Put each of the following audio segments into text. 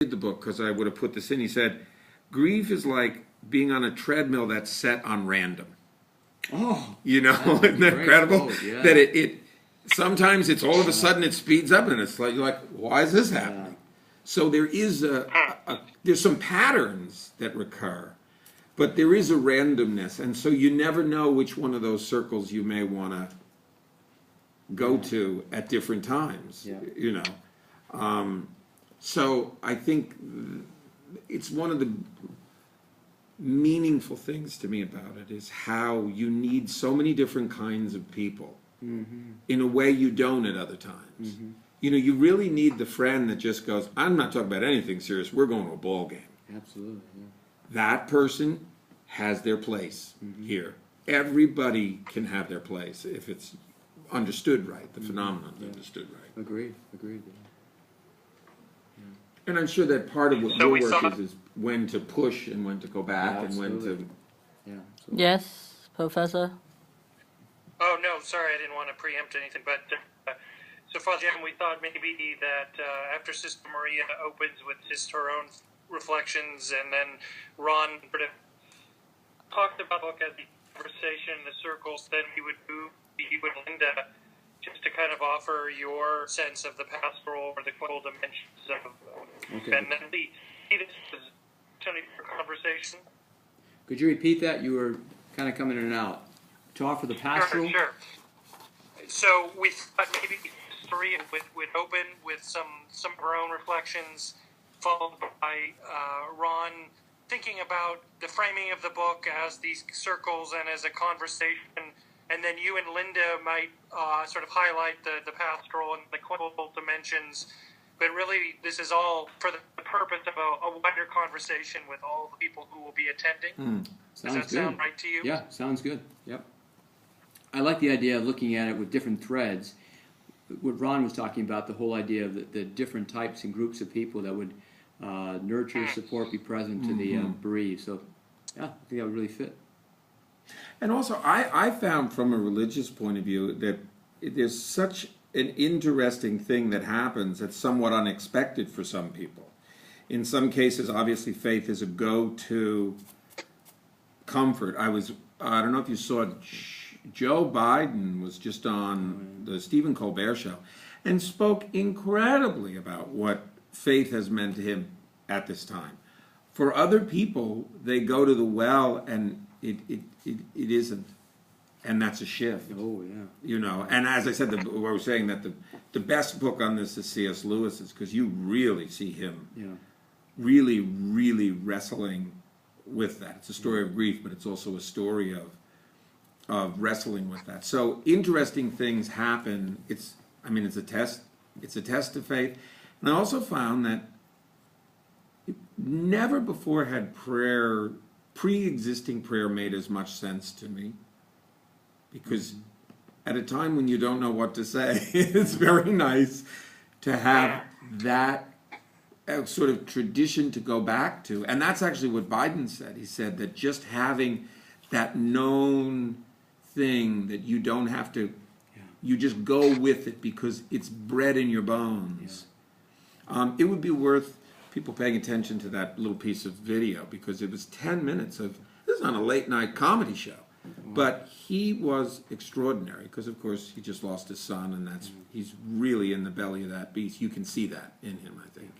did the book, because I would have put this in, he said, grief is like being on a treadmill that's set on random. Oh, you know, isn't that incredible? Yeah. That it sometimes it's all of a sudden it speeds up and it's like you're like, why is this happening? So there is there's some patterns that recur, but there is a randomness, and so you never know which one of those circles you may want to go to at different times. You know, so I think it's one of the meaningful things to me about it is how you need so many different kinds of people in a way you don't at other times. You know, you really need the friend that just goes, I'm not talking about anything serious, we're going to a ball game. Absolutely, yeah. That person has their place here. Everybody can have their place if it's understood right, the phenomenon understood right. Agreed. And I'm sure that part of what your work is when to push and when to go back and when to... Yes, Professor? Oh, no, sorry, I didn't want to preempt anything, but so far, Jim, we thought maybe that after Sister Maria opens with just her own reflections, and then Ron sort of talked about the book as the conversation, the circles, then we would move, you and Linda, just to kind of offer your sense of the pastoral or the clinical dimensions of and then the this is for conversation. Could you repeat that? You were kind of coming in and out. To offer the pastoral? Sure. So we thought maybe Maria would open with some of her own reflections, followed by Ron thinking about the framing of the book as these circles and as a conversation, and then you and Linda might sort of highlight the pastoral and the clinical dimensions. But really, this is all for the purpose of a wider conversation with all the people who will be attending. Does that sound right to you? Yeah, sounds good. Yep. I like the idea of looking at it with different threads. What Ron was talking about, the whole idea of the different types and groups of people that would nurture, support, be present to the bereaved. So, yeah, I think that would really fit. And also, I found from a religious point of view that there's such an interesting thing that happens that's somewhat unexpected for some people. In some cases, obviously, faith is a go-to comfort. I don't know if you saw Joe Biden was just on the Stephen Colbert show and spoke incredibly about what faith has meant to him at this time. For other people, they go to the well and it isn't. And that's a shift. Oh, yeah. You know, and as I said, we were saying that the best book on this is C.S. Lewis's, because you really see him really, really wrestling with that. It's a story of grief, but it's also a story of wrestling with that. So interesting things happen. It's a test. It's a test of faith. And I also found that never before had pre-existing prayer made as much sense to me. Because at a time when you don't know what to say, it's very nice to have that sort of tradition to go back to. And that's actually what Biden said. He said that just having that known thing that you don't have to, you just go with it because it's bred in your bones. It would be worth people paying attention to that little piece of video because it was 10 minutes of, this is not a late night comedy show. But he was extraordinary because, of course, he just lost his son, and he's really in the belly of that beast. You can see that in him, I think.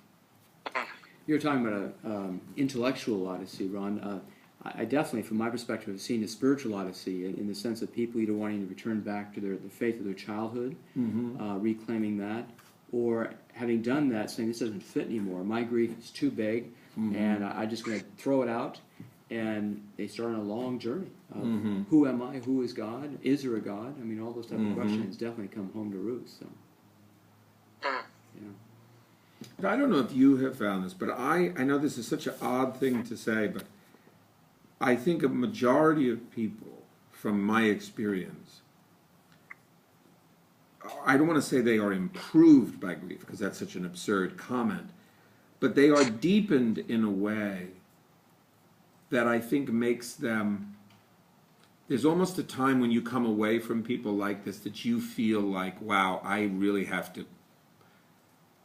You were talking about an intellectual odyssey, Ron. I definitely, from my perspective, have seen a spiritual odyssey in the sense of people either wanting to return back to the faith of their childhood, reclaiming that, or having done that, saying this doesn't fit anymore. My grief is too big, and I'm just going to throw it out. And they start on a long journey of who am I, who is God, is there a God? I mean, all those type of questions definitely come home to roost. So, But I don't know if you have found this, but I know this is such an odd thing to say, but I think a majority of people, from my experience, I don't want to say they are improved by grief, because that's such an absurd comment, but they are deepened in a way that I think makes them, there's almost a time when you come away from people like this that you feel like, wow, I really have to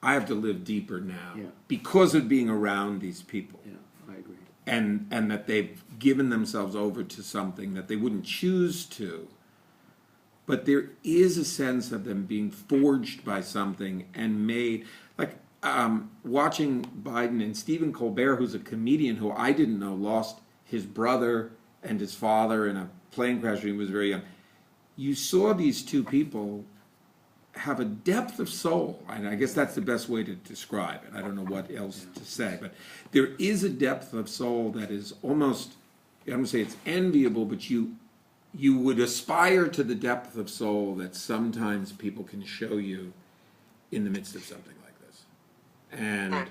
I have to live deeper now Yeah. because of being around these people. Yeah, I agree. And that they've given themselves over to something that they wouldn't choose to. But there is a sense of them being forged by something and made, like watching Biden and Stephen Colbert, who's a comedian who I didn't know lost his brother and his father in a plane crash when he was very young. You saw these two people have a depth of soul, and I guess that's the best way to describe it. I don't know what else to say, but there is a depth of soul that is almost, I don't say it's enviable, but you would aspire to the depth of soul that sometimes people can show you in the midst of something like this. And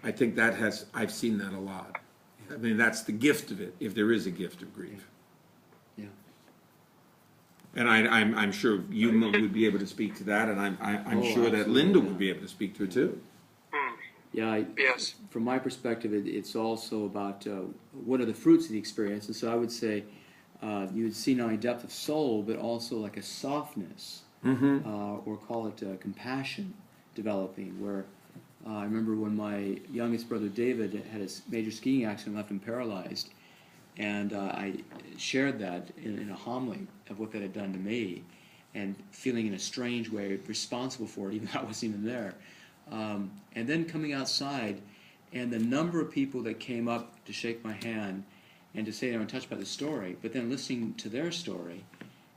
I think I've seen that a lot. I mean, that's the gift of it, if there is a gift of grief. Yeah. And I'm sure you would be able to speak to that, and I'm sure that Linda would be able to speak to it too. Yeah, Yes. from my perspective, it's also about what are the fruits of the experience. And so I would say you would see not only depth of soul, but also like a softness, or call it compassion developing, where I remember when my youngest brother David had a major skiing accident, left him paralyzed, and I shared that in a homily of what that had done to me, and feeling in a strange way responsible for it, even though I wasn't even there. And then coming outside, and the number of people that came up to shake my hand and to say they were touched by the story, but then listening to their story,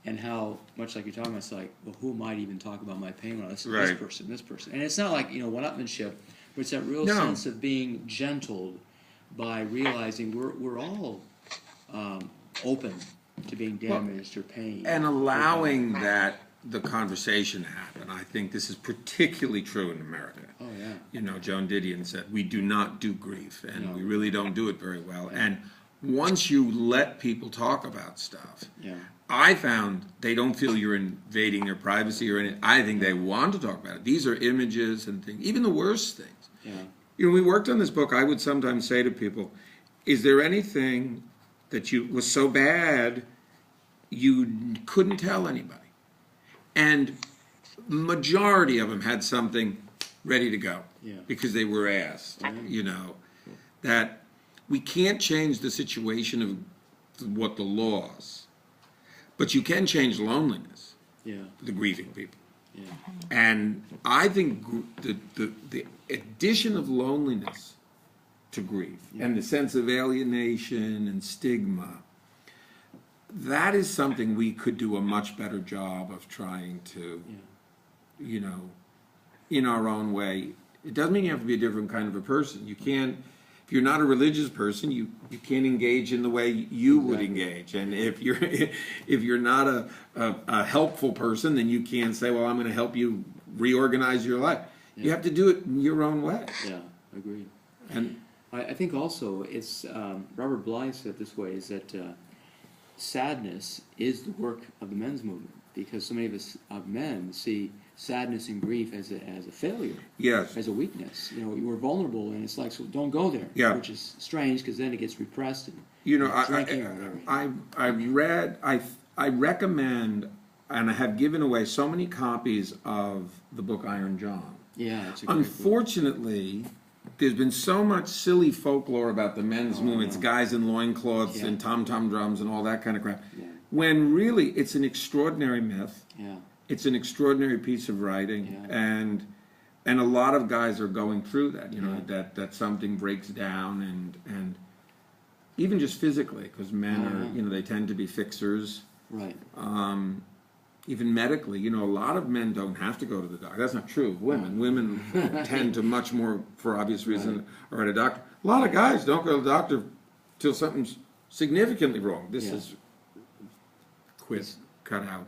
and how, much like you're talking about, it's like, well, who am I to even talk about my pain when I listen to this person. And it's not like, one-upmanship, but it's that real sense of being gentled by realizing we're all open to being damaged or pain. And allowing that the conversation happen. I think this is particularly true in America. Oh, yeah. Joan Didion said, we do not do grief, and No. we really don't do it very well. Yeah. And once you let people talk about stuff, Yeah. I found they don't feel you're invading their privacy or anything. I think they want to talk about it. These are images and things, even the worst things. Yeah. We worked on this book. I would sometimes say to people, is there anything that was so bad you couldn't tell anybody? And the majority of them had something ready to go because they were asked, that we can't change the situation of what the laws, but you can change loneliness, the grieving people. Yeah. And I think the addition of loneliness to grief and the sense of alienation and stigma, that is something we could do a much better job of trying to, in our own way. It doesn't mean you have to be a different kind of a person. You can't, if you're not a religious person, you can't engage in the way you would engage. And if you're not a helpful person, then you can't say, well, I'm going to help you reorganize your life. Yeah. You have to do it in your own way. Yeah, agreed. And I think also it's Robert Bly said it this way, is that sadness is the work of the men's movement, because so many of us men see sadness and grief as a failure, yes, as a weakness. We're vulnerable, and it's like, so don't go there. Yeah. Which is strange, because then it gets repressed and drinking or whatever. I recommend, and I have given away so many copies of the book Iron John. Yeah, it's a great book. Unfortunately, there's been so much silly folklore about the men's movements, guys in loincloths and tom-tom drums and all that kind of crap, when really it's an extraordinary myth. Yeah. It's an extraordinary piece of writing, and a lot of guys are going through that, that something breaks down, and even just physically, because men are, they tend to be fixers. Right. Even medically, a lot of men don't have to go to the doctor. That's not true of women. Women tend to much more, for obvious reason, are at a doctor. A lot of guys don't go to the doctor till something's significantly wrong. This is cut out.